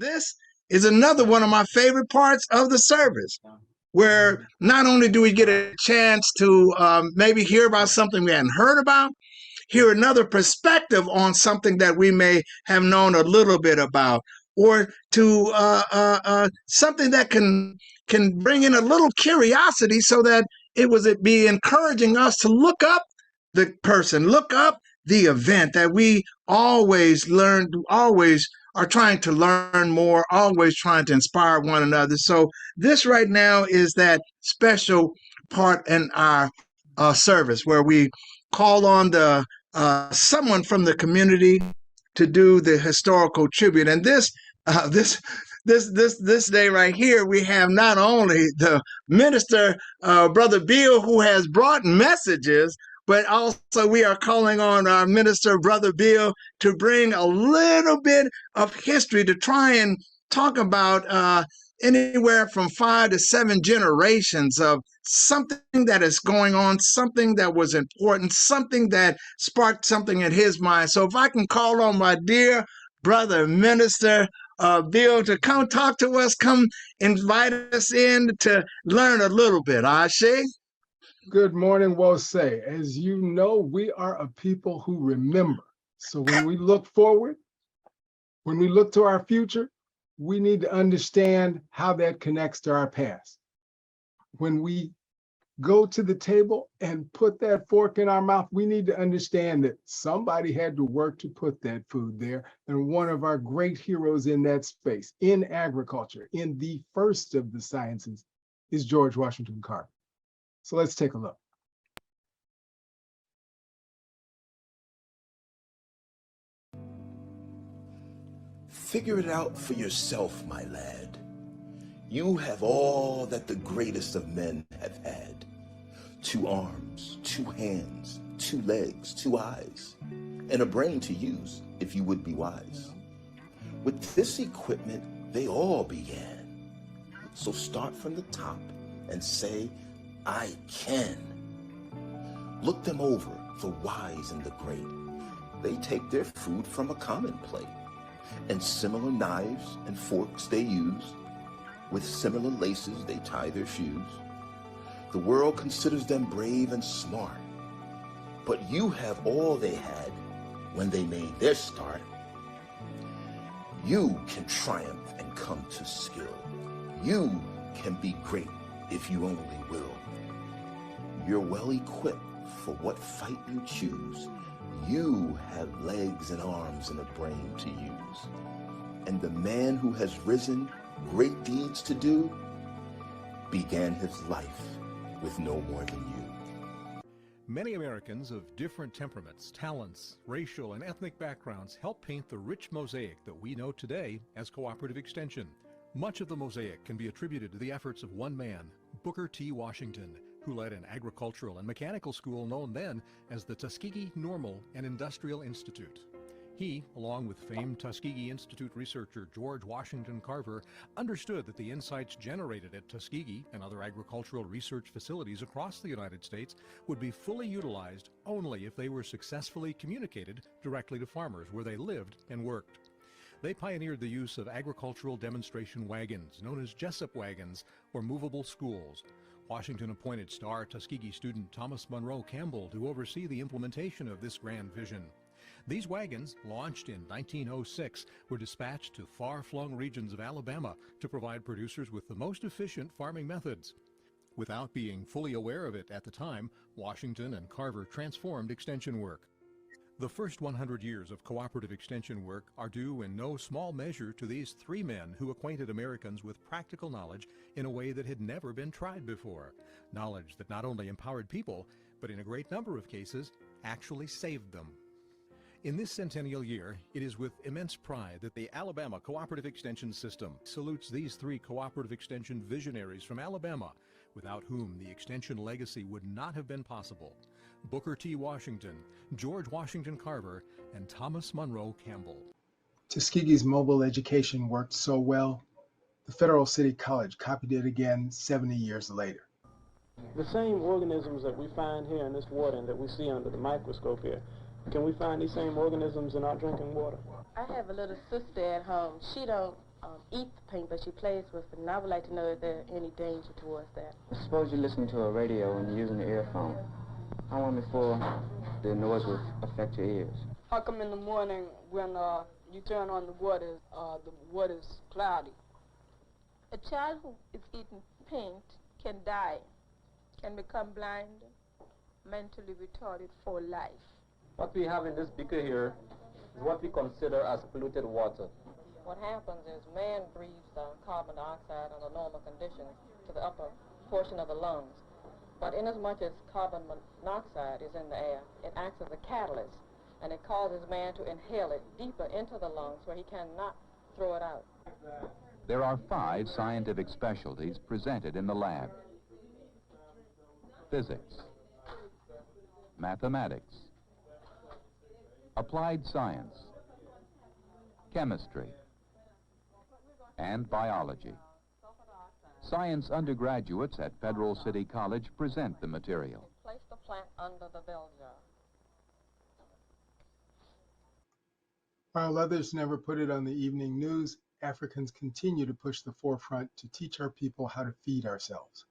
This is another one of my favorite parts of the service, where not only do we get a chance to maybe hear about something we hadn't heard about, hear another perspective on something that we may have known a little bit about, or to something that can bring in a little curiosity, so that it be encouraging us to look up the person, look up the event that we always are trying to learn more, always trying to inspire one another. So this right now is that special part in our service where we call on the someone from the community to do the historical tribute. And this day right here, we have not only the minister, Brother Bill, who has brought messages, but also we are calling on our minister, Brother Bill, to bring a little bit of history to try and talk about anywhere from 5 to 7 generations of something that is going on, something that was important, something that sparked something in his mind. So if I can call on my dear brother, minister, Bill, to come talk to us, come invite us in to learn a little bit. Ashe? Good morning, Wose. As you know, we are a people who remember. So when we look forward, when we look to our future, we need to understand how that connects to our past. When we go to the table and put that fork in our mouth, we need to understand that somebody had to work to put that food there. And one of our great heroes in that space, in agriculture, in the first of the sciences, is George Washington Carver. So let's take a look. Figure it out for yourself, my lad. You have all that the greatest of men have had. 2 arms, 2 hands, 2 legs, 2 eyes, and a brain to use if you would be wise. With this equipment, they all began. So start from the top and say, I can. Look them over, the wise and the great. They take their food from a common plate, and similar knives and forks they use. With similar laces they tie their shoes. The world considers them brave and smart, but you have all they had when they made their start. You can triumph and come to skill. You can be great if you only will. You're well equipped for what fight you choose. You have legs and arms and a brain to use. And the man who has risen great deeds to do began his life with no more than you. Many Americans of different temperaments, talents, racial, and ethnic backgrounds help paint the rich mosaic that we know today as cooperative extension. Much of the mosaic can be attributed to the efforts of one man, Booker T. Washington, who led an agricultural and mechanical school known then as the Tuskegee Normal and Industrial Institute. He, along with famed Tuskegee Institute researcher George Washington Carver, understood that the insights generated at Tuskegee and other agricultural research facilities across the United States would be fully utilized only if they were successfully communicated directly to farmers where they lived and worked. They pioneered the use of agricultural demonstration wagons, known as Jessup wagons, or movable schools. Washington appointed star Tuskegee student Thomas Monroe Campbell to oversee the implementation of this grand vision. These wagons, launched in 1906, were dispatched to far-flung regions of Alabama to provide producers with the most efficient farming methods. Without being fully aware of it at the time, Washington and Carver transformed extension work. The first 100 years of cooperative extension work are due in no small measure to these 3 men who acquainted Americans with practical knowledge in a way that had never been tried before. Knowledge that not only empowered people, but in a great number of cases, actually saved them. In this centennial year, it is with immense pride that the Alabama Cooperative Extension System salutes these 3 cooperative extension visionaries from Alabama, without whom the extension legacy would not have been possible. Booker T. Washington, George Washington Carver, and Thomas Monroe Campbell. Tuskegee's mobile education worked so well, the Federal City College copied it again 70 years later. The same organisms that we find here in this water and that we see under the microscope here, can we find these same organisms in our drinking water? I have a little sister at home. She don't eat the paint, but she plays with it. And I would like to know if there's any danger towards that. Suppose you're listening to a radio and you're using an earphone. How long before the noise will affect your ears? How come in the morning when you turn on the water's cloudy? A child who is eating paint can die, can become blind, mentally retarded for life. What we have in this beaker here is what we consider as polluted water. What happens is man breathes carbon dioxide under normal conditions to the upper portion of the lungs. But inasmuch as carbon monoxide is in the air, it acts as a catalyst, and it causes man to inhale it deeper into the lungs where he cannot throw it out. There are 5 scientific specialties presented in the lab: physics, mathematics, applied science, chemistry, and biology. Science undergraduates at Federal City College present the material. Place the plant under the bell jar. While others never put it on the evening news, Africans continue to push the forefront to teach our people how to feed ourselves.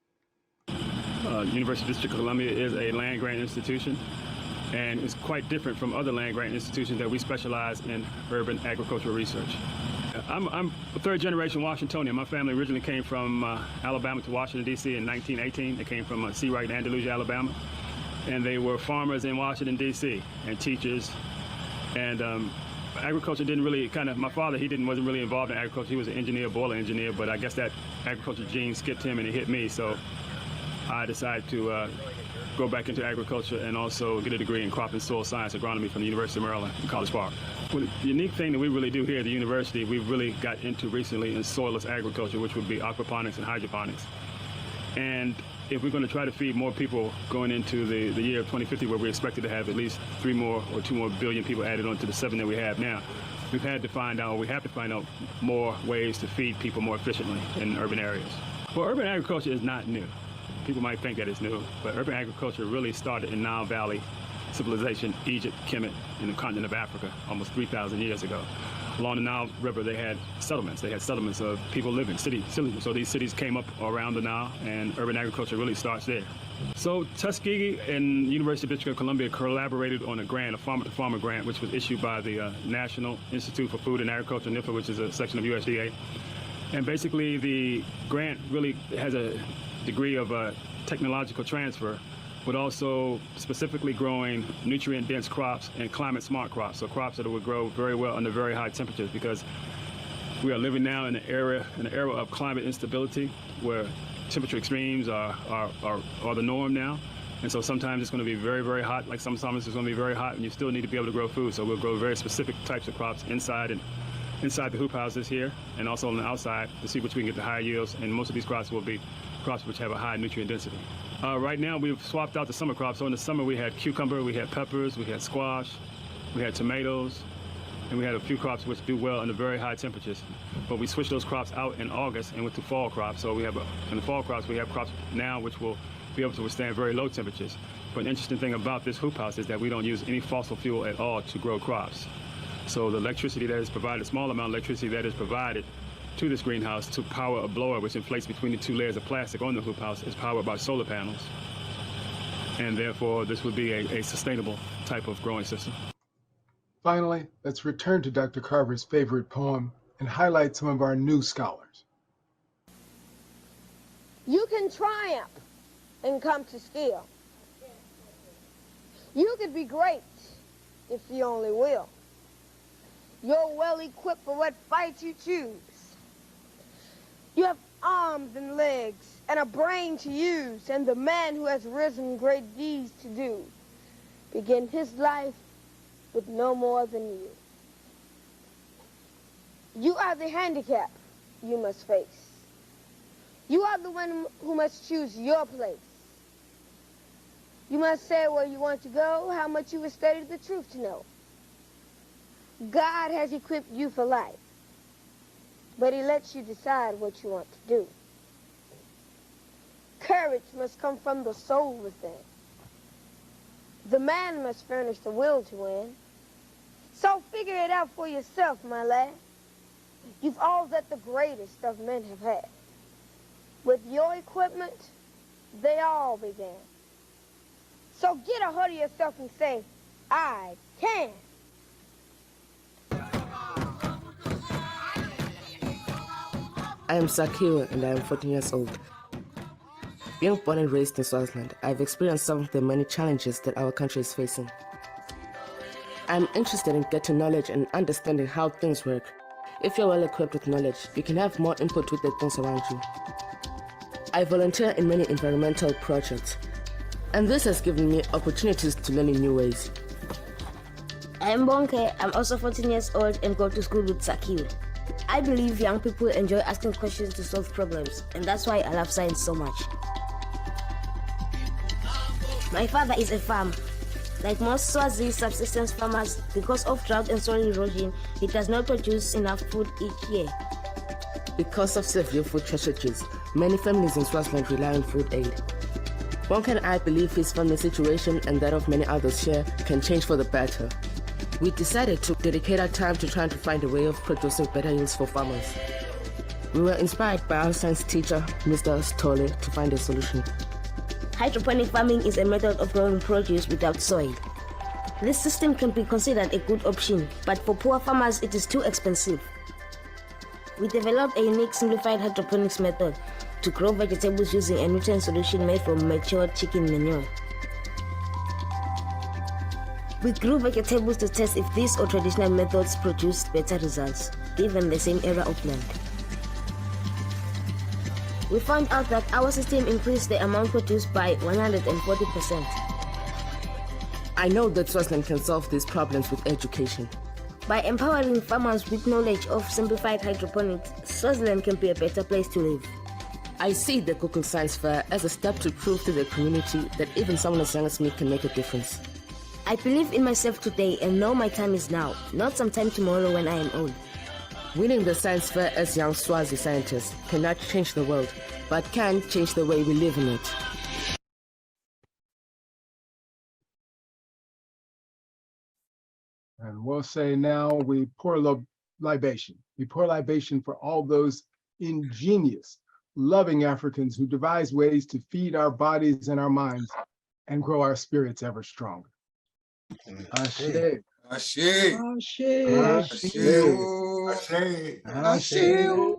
University District of Columbia is a land-grant institution, and it's quite different from other land-grant institutions that we specialize in urban agricultural research. I'm a third-generation Washingtonian. My family originally came from Alabama to Washington, D.C. in 1918. They came from Seawright, Andalusia, Alabama. And they were farmers in Washington, D.C. and teachers. And agriculture didn't really my father, wasn't really involved in agriculture. He was an engineer, boiler engineer, but I guess that agriculture gene skipped him and it hit me. So I decided to go back into agriculture and also get a degree in crop and soil science agronomy from the University of Maryland in College Park. Well, the unique thing that we really do here at the university, we've really got into recently in soilless agriculture, which would be aquaponics and hydroponics. And if we're going to try to feed more people going into the year of 2050, where we're expected to have at least 3 more or 2 more billion people added on to the 7 that we have now, we have to find out more ways to feed people more efficiently in urban areas. Well, urban agriculture is not new. People might think that it's new, but urban agriculture really started in Nile Valley civilization, Egypt, Kemet, in the continent of Africa, almost 3,000 years ago. Along the Nile River, they had settlements. They had settlements of people living, cities. So these cities came up around the Nile, and urban agriculture really starts there. So Tuskegee and University of District of Columbia collaborated on a grant, a farmer-to-farmer grant, which was issued by the National Institute for Food and Agriculture, NIFA, which is a section of USDA. And basically, the grant really has a degree of technological transfer, but also specifically growing nutrient-dense crops and climate-smart crops, so crops that would grow very well under very high temperatures, because we are living now in an era of climate instability where temperature extremes are the norm now. And so sometimes it's going to be very, very hot, like some summers it's going to be very hot, and you still need to be able to grow food. So we'll grow very specific types of crops inside the hoop houses here, and also on the outside to see which we can get the high yields. And most of these crops will be crops which have a high nutrient density. Right now we've swapped out the summer crops. So in the summer we had cucumber, we had peppers, we had squash, we had tomatoes, and we had a few crops which do well under very high temperatures. But we switched those crops out in August and went to fall crops. So we have in the fall crops we have crops now which will be able to withstand very low temperatures. But an interesting thing about this hoop house is that we don't use any fossil fuel at all to grow crops. So the electricity that is provided, a small amount of electricity that is provided to this greenhouse to power a blower which inflates between the 2 layers of plastic on the hoop house is powered by solar panels. And therefore, this would be a sustainable type of growing system. Finally, let's return to Dr. Carver's favorite poem and highlight some of our new scholars. You can triumph and come to skill. You could be great if you only will. You're well equipped for what fight you choose. You have arms and legs and a brain to use, and the man who has risen great deeds to do begin his life with no more than you. You are the handicap you must face. You are the one who must choose your place. You must say where you want to go, how much you have studied the truth to know. God has equipped you for life, but he lets you decide what you want to do. Courage must come from the soul within. The man must furnish the will to win. So figure it out for yourself, my lad. You've always let the greatest of men have had. With your equipment, they all began. So get a hold of yourself and say, I can. I am Sakiwa and I am 14 years old. Being born and raised in Swaziland, I've experienced some of the many challenges that our country is facing. I'm interested in getting knowledge and understanding how things work. If you're well equipped with knowledge, you can have more input with the things around you. I volunteer in many environmental projects, and this has given me opportunities to learn in new ways. I am Bonke. I'm also 14 years old and go to school with Sakiwa. I believe young people enjoy asking questions to solve problems, and that's why I love science so much. My father is a farmer. Like most Swazi subsistence farmers, because of drought and soil erosion, he does not produce enough food each year. Because of severe food shortages, many families in Swaziland rely on food aid. Bonke and I believe his family's situation and that of many others here can change for the better. We decided to dedicate our time to trying to find a way of producing better yields for farmers. We were inspired by our science teacher, Mr. Stole, to find a solution. Hydroponic farming is a method of growing produce without soil. This system can be considered a good option, but for poor farmers it is too expensive. We developed a unique simplified hydroponics method to grow vegetables using a nutrient solution made from matured chicken manure. We grew vegetables to test if these or traditional methods produced better results, given the same area of land. We found out that our system increased the amount produced by 140%. I know that Swaziland can solve these problems with education. By empowering farmers with knowledge of simplified hydroponics, Swaziland can be a better place to live. I see the Cooking Science Fair as a step to prove to the community that even someone as young as me can make a difference. I believe in myself today and know my time is now, not sometime tomorrow when I am old. Winning the science fair as young Swazi scientists cannot change the world, but can change the way we live in it. And we'll say now we pour libation. We pour libation for all those ingenious, loving Africans who devise ways to feed our bodies and our minds and grow our spirits ever stronger. Ashe. Ashe. Ashe. Ashe. Ashe. Ashe.